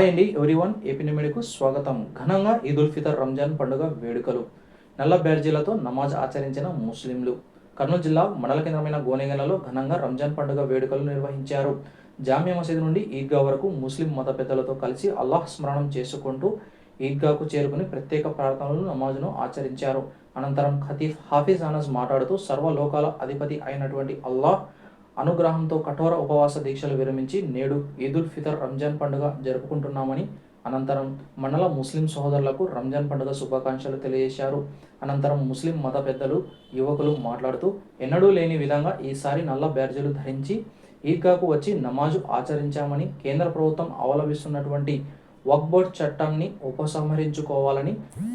Hi అండి everyone, AP మీడియాకు స్వాగతం. ఘనంగా ఈద్ ఉల్ ఫితర్ రంజాన్ పండుగ వేడుకలు. నల్ల బ్యాడ్జీలతో నమాజ్ ఆచరించిన ముస్లింలు. కర్నూలు జిల్లా మండల కేంద్రమైన గోనెగండ్లలో ఘనంగా రంజాన్ పండుగ వేడుకలు నిర్వహించారు. జామియా మసీదు నుండి ఈద్గా వరకు ముస్లిం మత పెద్దలతో కలిసి అల్లాహ్ స్మరణం చేసుకుంటూ ఈద్గాకు చేరుకుని ప్రత్యేక ప్రార్థనలు నమాజ్ను ఆచరించారు. అనంతరం ఖతీఫ్ హాఫీజ్ అనస్ మాట్లాడుతూ సర్వలోకాల అధిపతి అయినటువంటి అల్లాహ్ అనుగ్రహంతో కఠోర ఉపవాస దీక్షలు విరమించి నేడు ఈదుల్ ఫితర్ రంజాన్ పండుగ జరుపుకుంటున్నామని, అనంతరం మండల ముస్లిం సోదరులకు రంజాన్ పండుగ శుభాకాంక్షలు తెలియజేశారు. అనంతరం ముస్లిం మత పెద్దలు, యువకులు మాట్లాడుతూ ఎన్నడూ లేని విధంగా ఈసారి నల్ల బ్యాడ్జీలు ధరించి ఈద్గాకు వచ్చి నమాజు ఆచరించామని, కేంద్ర ప్రభుత్వం అవలంబిస్తున్నటువంటి వక్ఫ్ బోర్డ్ చట్టాన్ని ఉపసంహరించుకోవాలని,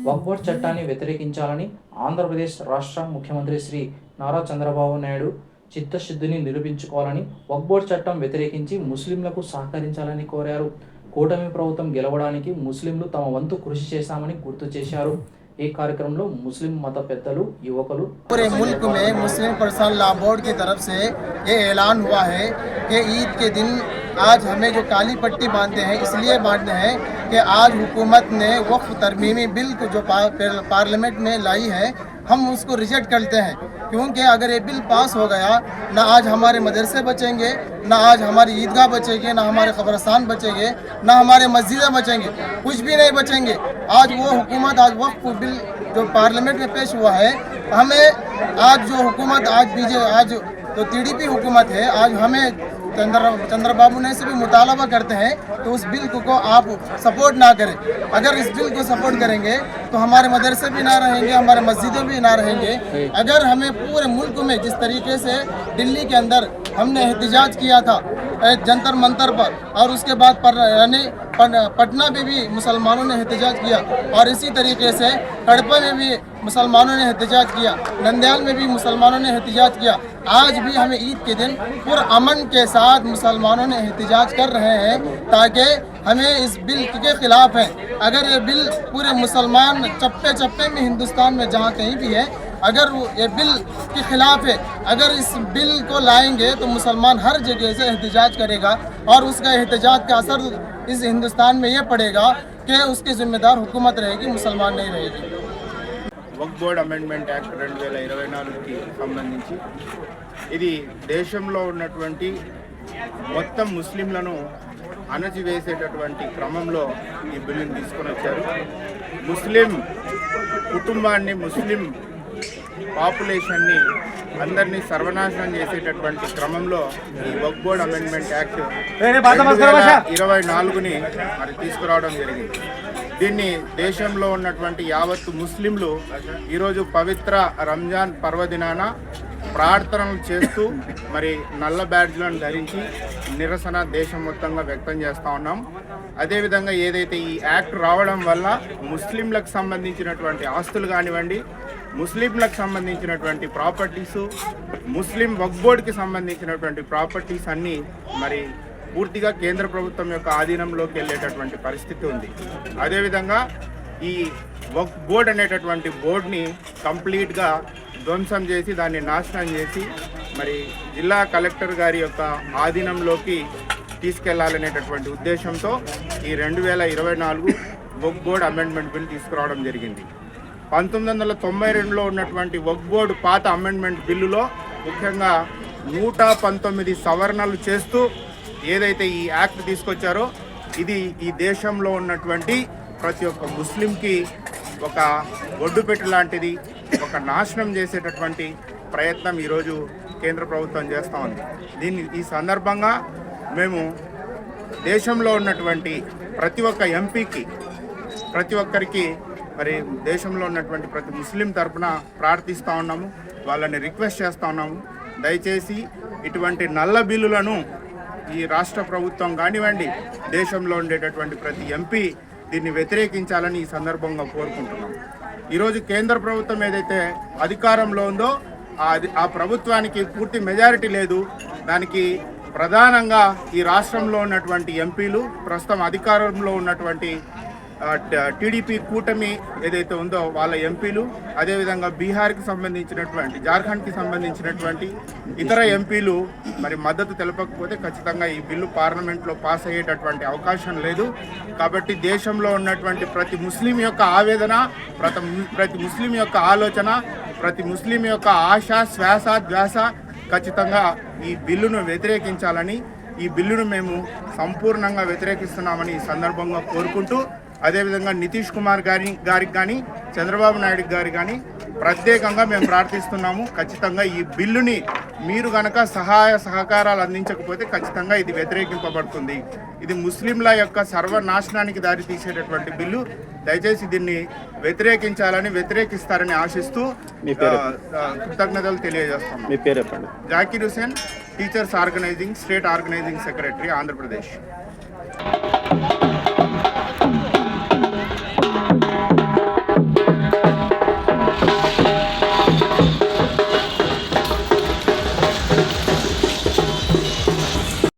వక్ఫ్ బోర్డ్ చట్టాన్ని వ్యతిరేకించాలని ఆంధ్రప్రదేశ్ రాష్ట్ర ముఖ్యమంత్రి శ్రీ నారా చంద్రబాబు నాయుడు చిత్తశుద్ధిని నిరూపించుకోవాలని, వక్ఫ్ బోర్డ్ చట్టం వ్యతిరేకించి ముస్లింలకు సహకరించాలని కోరారు. కూటమి ప్రభుత్వం గెలవడానికి ముస్లింలు తమ వంతు కృషి చేశామని గుర్తు చేశారు. ఈ కార్యక్రమంలో ముస్లిం మత పెద్దలు, యువకులు. पूरे मुल्क में मुस्लिम पर्सनल लॉ बोर्ड की तरफ से ये ऐलान हुआ है कि ईद के दिन आज हमें जो काली पट्टी बांधते हैं इसलिए बांधते हैं कि आज हुकूमत ने वक्फ तरमीमी बिल को जो पार्लियामेंट में लाई है हम उसको रिजेक्ट करते हैं, क्योंकि अगर ये बिल पास हो गया ना आज हमारे मदरसे बचेंगे, ना आज हमारी ईदगाह बचेंगे, ना हमारे कब्रस्तान बचेंगे, ना हमारे मस्जिदें बचेंगे, कुछ भी नहीं बचेंगे। आज वो हुकूमत आज वक्फ बिल जो पार्लियामेंट में पेश हुआ है, हमें आज जो हुकूमत आज तो टीडीपी हुकूमत है, आज हमें चंद्रबाबू ने से भी मुतालबा करते हैं तो उस बिल को आप सपोर्ट ना करें। अगर इस बिल को सपोर्ट करेंगे तो हमारे मदरसे भी ना रहेंगे, हमारे मस्जिदें भी ना रहेंगे। अगर हमें पूरे मुल्क में जिस तरीके से दिल्ली के अंदर हमने एहतजाज किया था जंतर मंतर पर, और उसके बाद यानी पटना में भी मुसलमानों ने एहतजाज किया, और इसी तरीके से कड़पा में भी मुसलमानों ने एहतजाज किया, नंदयाल में भी मुसलमानों ने एहतजाज किया। आज भी हमें ईद के दिन पूरे अमन के साथ मुसलमानों ने एहतजाज कर रहे हैं, ताकि हमें इस बिल के खिलाफ है। अगर ये बिल पूरे मुसलमान चप्पे चप्पे में हिंदुस्तान में जहाँ कहीं भी है, अगर ये बिल के खिलाफ है, अगर इस बिल को लाएंगे तो मुसलमान हर जगह से एहतजाज करेगा, और उसका एहतजाज का असर इस हिंदुस्तान में ये पड़ेगा कि उसकी जिम्मेदार हुकूमत रहेगी, मुसलमान नहीं रहेगी। వక్ఫ్ బోర్డ్ అమెండ్మెంట్ యాక్ట్ 2024కి సంబంధించి ఇది దేశంలో ఉన్నటువంటి మొత్తం ముస్లింలను అణచివేసేటటువంటి క్రమంలో ఈ బిల్లుని తీసుకొని వచ్చారు. ముస్లిం కుటుంబాన్ని, ముస్లిం పాపులేషన్ని అందరినీ సర్వనాశనం చేసేటటువంటి క్రమంలో ఈ వక్ఫ్ బోర్డ్ అమెండ్మెంట్ యాక్ట్ 2024ని మరి తీసుకురావడం జరిగింది. దీన్ని దేశంలో ఉన్నటువంటి యావత్తు ముస్లింలు ఈరోజు పవిత్ర రంజాన్ పర్వదినాన ప్రార్థనలు చేస్తూ మరి నల్ల బ్యాడ్జ్లను ధరించి నిరసన దేశం మొత్తంగా వ్యక్తం చేస్తూ ఉన్నాం. అదేవిధంగా ఏదైతే ఈ యాక్ట్ రావడం వల్ల ముస్లింలకు సంబంధించినటువంటి ఆస్తులు కానివ్వండి, ముస్లింలకు సంబంధించినటువంటి ప్రాపర్టీసు, ముస్లిం వక్ఫ్ బోర్డుకి సంబంధించినటువంటి ప్రాపర్టీస్ అన్నీ మరి పూర్తిగా కేంద్ర ప్రభుత్వం యొక్క ఆధీనంలోకి వెళ్ళేటటువంటి పరిస్థితి ఉంది. అదేవిధంగా ఈ వక్ఫ్ బోర్డ్ అనేటటువంటి బోర్డుని కంప్లీట్గా ధ్వంసం చేసి దాన్ని నాశనం చేసి మరి జిల్లా కలెక్టర్ గారి యొక్క ఆధీనంలోకి తీసుకెళ్లాలనేటటువంటి ఉద్దేశంతో ఈ 2024 వక్ఫ్ బోర్డ్ అమెండ్మెంట్ బిల్ తీసుకురావడం జరిగింది. 1992లో ఉన్నటువంటి వక్ఫ్ బోర్డు పాత అమెండ్మెంట్ బిల్లులో ముఖ్యంగా 119 సవరణలు చేస్తూ ఏదైతే ఈ యాక్ట్ తీసుకొచ్చారో ఇది ఈ దేశంలో ఉన్నటువంటి ప్రతి ఒక్క ముస్లింకి ఒక ఒడ్డుపెట్టు లాంటిది, ఒక నాశనం చేసేటటువంటి ప్రయత్నం ఈరోజు కేంద్ర ప్రభుత్వం చేస్తూ ఉంది. ఈ సందర్భంగా మేము దేశంలో ఉన్నటువంటి ప్రతి ఒక్క ఎంపీకి, ప్రతి ఒక్కరికి మరి దేశంలో ఉన్నటువంటి ప్రతి ముస్లిం తరఫున ప్రార్థిస్తూ ఉన్నాము, వాళ్ళని రిక్వెస్ట్ చేస్తూ ఉన్నాము. దయచేసి ఇటువంటి నల్ల బిల్లులను ఈ రాష్ట్ర ప్రభుత్వం కానివ్వండి, దేశంలో ఉండేటటువంటి ప్రతి ఎంపీ దీన్ని వ్యతిరేకించాలని ఈ సందర్భంగా కోరుకుంటున్నాం. ఈరోజు కేంద్ర ప్రభుత్వం ఏదైతే అధికారంలో ఉందో ఆ ప్రభుత్వానికి పూర్తి మెజారిటీ లేదు. దానికి ప్రధానంగా ఈ రాష్ట్రంలో ఉన్నటువంటి ఎంపీలు, ప్రస్తుతం అధికారంలో ఉన్నటువంటి టీడీపీ కూటమి ఏదైతే ఉందో వాళ్ళ ఎంపీలు, అదేవిధంగా బీహార్కి సంబంధించినటువంటి, జార్ఖండ్కి సంబంధించినటువంటి ఇతర ఎంపీలు మరి మద్దతు తెలపకపోతే ఖచ్చితంగా ఈ బిల్లు పార్లమెంట్లో పాస్ అయ్యేటటువంటి అవకాశం లేదు. కాబట్టి దేశంలో ఉన్నటువంటి ప్రతి ముస్లిం యొక్క ఆవేదన, ప్రతి ముస్లిం యొక్క ఆలోచన, ప్రతి ముస్లిం యొక్క ఆశ, శ్వాస, ధ్యాస ఖచ్చితంగా ఈ బిల్లును వ్యతిరేకించాలని, ఈ బిల్లును మేము సంపూర్ణంగా వ్యతిరేకిస్తున్నామని ఈ సందర్భంగా కోరుకుంటూ, అదేవిధంగా నితీష్ కుమార్ గారికి కానీ చంద్రబాబు నాయుడు గారికి కానీ ప్రత్యేకంగా మేము ప్రార్థిస్తున్నాము. ఖచ్చితంగా ఈ బిల్లుని మీరు గనక సహాయ సహకారాలు అందించకపోతే ఖచ్చితంగా ఇది వ్యతిరేకింపబడుతుంది. ఇది ముస్లింల యొక్క సర్వనాశనానికి దారి తీసేటటువంటి బిల్లు. దయచేసి దీన్ని వ్యతిరేకిస్తారని ఆశిస్తూ కృతజ్ఞతలు తెలియజేస్తాం. మీ పేరు చెప్పండి. Zakir Hussain, teachers organising, state organising secretary, Andhra Pradesh.